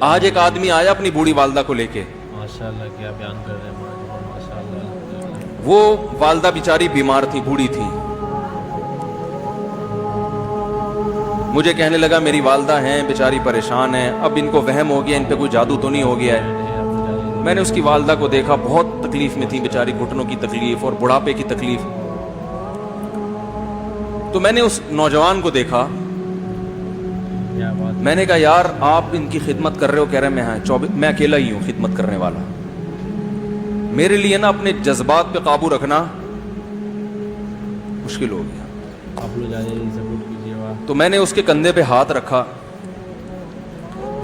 آج ایک آدمی آیا اپنی بوڑھی والدہ کو لے کے, ماشاءاللہ کیا بیان کر رہے ہیں ماشاءاللہ. وہ والدہ بیچاری بیمار تھی, بوڑھی تھی. مجھے کہنے لگا میری والدہ ہیں بیچاری پریشان ہیں, اب ان کو وہم ہو گیا, ان پہ کوئی جادو تو نہیں ہو گیا ہے. میں نے اس کی والدہ کو دیکھا, بہت تکلیف میں تھی بیچاری, گھٹنوں کی تکلیف اور بڑھاپے کی تکلیف. تو میں نے اس نوجوان کو دیکھا, میں نے کہا یار آپ ان کی خدمت کر رہے ہو؟ کہہ رہے میں اکیلا ہی ہوں خدمت کرنے والا. میرے لیے نا اپنے جذبات پہ قابو رکھنا مشکل ہو گیا. آپ لوگ سپورٹ کیجیے. تو میں نے اس کے کندھے پہ ہاتھ رکھا.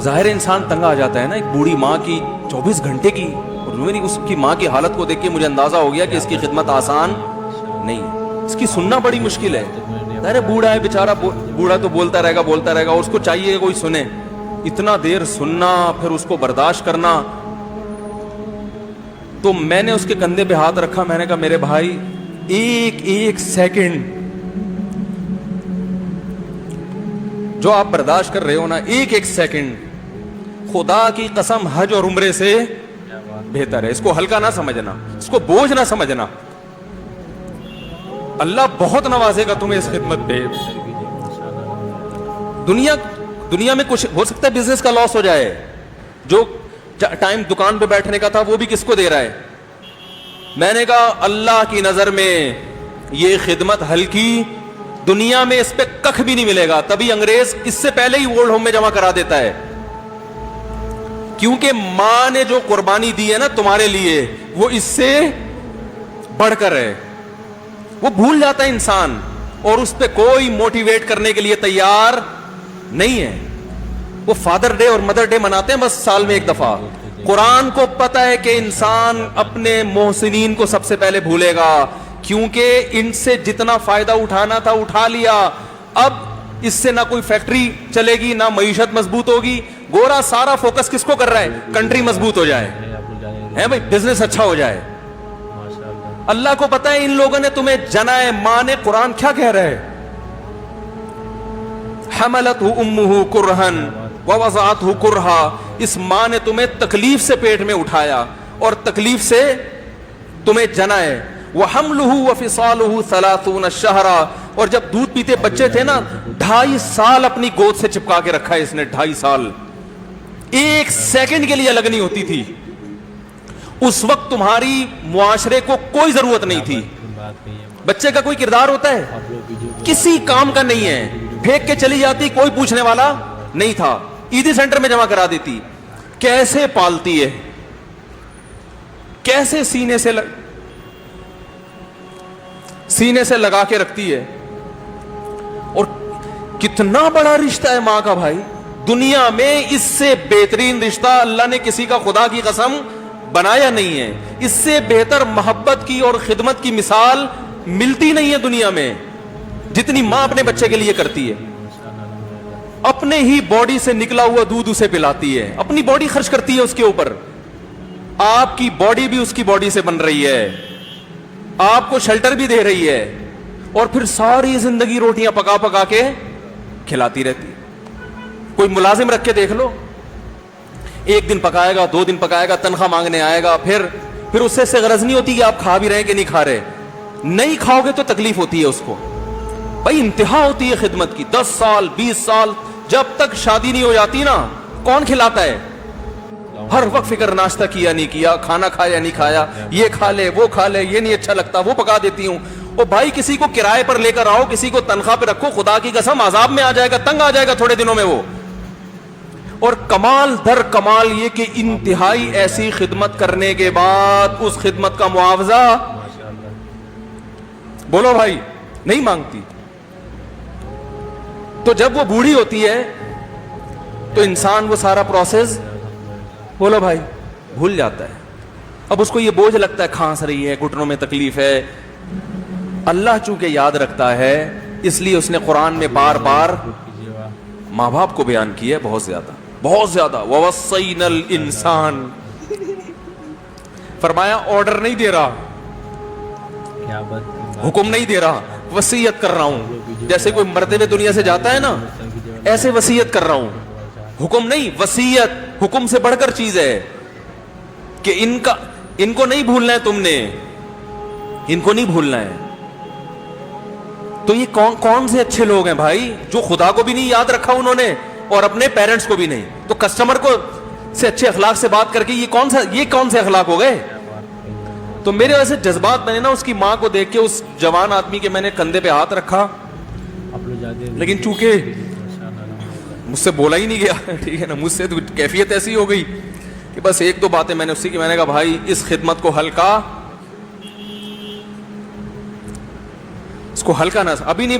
ظاہر انسان تنگ آ جاتا ہے نا, ایک بوڑھی ماں کی 24 گھنٹے کی, اور میری اس کی ماں کی حالت کو دیکھ کے مجھے اندازہ ہو گیا کہ اس کی خدمت آسان نہیں ہے, اس کی سننا بڑی مشکل ہے. ارے بوڑھا ہے بیچارہ, بوڑھا تو بولتا رہے گا, اس کو چاہیے کوئی سنے. اتنا دیر سننا, پھر اس کو برداشت کرنا. تو میں نے اس کے کندھے پہ ہاتھ رکھا, میں نے کہا میرے بھائی ایک سیکنڈ جو آپ برداشت کر رہے ہو نا, ایک سیکنڈ خدا کی قسم حج اور عمرے سے بہتر ہے. اس کو ہلکا نہ سمجھنا, اس کو بوجھ نہ سمجھنا. اللہ بہت نوازے گا تمہیں اس خدمت پہ. دنیا میں کچھ ہو سکتا ہے بزنس کا لاس ہو جائے, جو ٹائم دکان پہ بیٹھنے کا تھا وہ بھی کس کو دے رہا ہے. میں نے کہا اللہ کی نظر میں یہ خدمت ہلکی, دنیا میں اس پہ کخ بھی نہیں ملے گا. تبھی انگریز اس سے پہلے ہی اولڈ ہوم میں جمع کرا دیتا ہے, کیونکہ ماں نے جو قربانی دی ہے نا تمہارے لیے, وہ اس سے بڑھ کر ہے. وہ بھول جاتا ہے انسان, اور اس پہ کوئی موٹیویٹ کرنے کے لیے تیار نہیں ہے. وہ فادر ڈے اور مدر ڈے مناتے ہیں بس سال میں ایک دفعہ. قرآن کو پتا ہے کہ انسان اپنے محسنین کو سب سے پہلے بھولے گا, کیونکہ ان سے جتنا فائدہ اٹھانا تھا اٹھا لیا. اب اس سے نہ کوئی فیکٹری چلے گی, نہ معیشت مضبوط ہوگی. گورا سارا فوکس کس کو کر رہا ہے؟ کنٹری مضبوط ہو جائے, ہے بھائی, بزنس اچھا ہو جائے. اللہ کو پتا ہے ان لوگوں نے تمہیں جنا ہے. ماں نے, قرآن کیا کہہ رہا ہے؟ حملتہ امہ کرہن ووضعتہ کرہا. اس ماں نے تمہیں تکلیف سے پیٹ میں اٹھایا اور تکلیف سے تمہیں جنا ہے. وحملہ وفصالہ 30 شہرا. اور جب دودھ پیتے بچے تھے نا, 2.5 سال اپنی گود سے چپکا کے رکھا ہے اس نے, 2.5 سال. ایک سیکنڈ کے لیے الگ نہیں ہوتی تھی. اس وقت تمہاری معاشرے کو کوئی ضرورت نہیں تھی. بچے کا کوئی کردار ہوتا ہے؟ کسی کام کا نہیں ہے. پھینک کے چلی جاتی, کوئی پوچھنے والا نہیں تھا. عیدی سینٹر میں جمع کرا دیتی. کیسے پالتی ہے, کیسے سینے سے لگا کے رکھتی ہے. اور کتنا بڑا رشتہ ہے ماں کا بھائی. دنیا میں اس سے بہترین رشتہ اللہ نے کسی کا خدا کی قسم بنایا نہیں ہے. اس سے بہتر محبت کی اور خدمت کی مثال ملتی نہیں ہے دنیا میں, جتنی ماں اپنے بچے کے لیے کرتی ہے. اپنے ہی باڈی سے نکلا ہوا دودھ اسے پلاتی ہے, اپنی باڈی خرچ کرتی ہے اس کے اوپر. آپ کی باڈی بھی اس کی باڈی سے بن رہی ہے, آپ کو شیلٹر بھی دے رہی ہے, اور پھر ساری زندگی روٹیاں پکا پکا کے کھلاتی رہتی. کوئی ملازم رکھ کے دیکھ لو, 1 دن پکائے گا, 2 دن پکائے گا, تنخواہ مانگنے آئے گا, پھر اس سے غرض نہیں ہوتی کہ آپ کھا بھی رہے ہیں کہ نہیں کھا رہے. نہیں کھاؤ گے تو تکلیف ہوتی ہے اس کو. بھائی انتہا ہوتی ہے خدمت کی. 10 سال 20 سال جب تک شادی نہیں ہو جاتی نا, کون کھلاتا ہے؟ ہر وقت فکر, ناشتہ کیا نہیں کیا, کھانا کھایا نہیں کھایا, یہ کھا لے وہ کھا لے, یہ نہیں اچھا لگتا وہ پکا دیتی ہوں. او بھائی کسی کو کرائے پر لے کر آؤ, کسی کو تنخواہ پہ رکھو, خدا کی قسم عذاب میں آ جائے گا, تنگ آ جائے گا تھوڑے دنوں میں وہ. اور کمال در کمال یہ کہ انتہائی ایسی خدمت کرنے کے بعد اس خدمت کا معاوضہ بولو بھائی نہیں مانگتی. تو جب وہ بوڑھی ہوتی ہے تو انسان وہ سارا پروسیس بولو بھائی بھول جاتا ہے. اب اس کو یہ بوجھ لگتا ہے, کھانس رہی ہے, گھٹنوں میں تکلیف ہے. اللہ چونکہ یاد رکھتا ہے اس لیے اس نے قرآن میں بار بار ماں باپ کو بیان کیا ہے, بہت زیادہ بہت زیادہ. وَوَصَّيْنَا الْإِنسَانَ, فرمایا آرڈر نہیں دے رہا, حکم نہیں دے رہا, وصیت کر رہا ہوں. جیسے کوئی مرتے ہوئے دنیا سے جاتا ہے نا, ایسے وصیت کر رہا ہوں, حکم نہیں, وصیت. حکم سے بڑھ کر چیز ہے کہ ان کو نہیں بھولنا ہے، تم نے ان کو نہیں بھولنا ہے. تو یہ کون سے اچھے لوگ ہیں بھائی جو خدا کو بھی نہیں یاد رکھا انہوں نے اور اپنے پیرنٹس کو بھی نہیں. تو کسٹمر کو سے اچھے اخلاق سے بات کر کے یہ کون سے اخلاق ہو گئے؟ تو میرے ویسے جذبات میں نے نا اس کی ماں کو دیکھ کے اس جوان آدمی کے میں نے کندھے پہ ہاتھ رکھا، لیکن چونکہ مجھ سے بولا ہی نہیں گیا، ٹھیک ہے نا، مجھ سے تو کیفیت ایسی ہو گئی کہ بس ایک دو باتیں میں نے اسی کی، میں نے کہا بھائی اس خدمت کو ہلکا، اس کو ہلکا نہ ابھی نہیں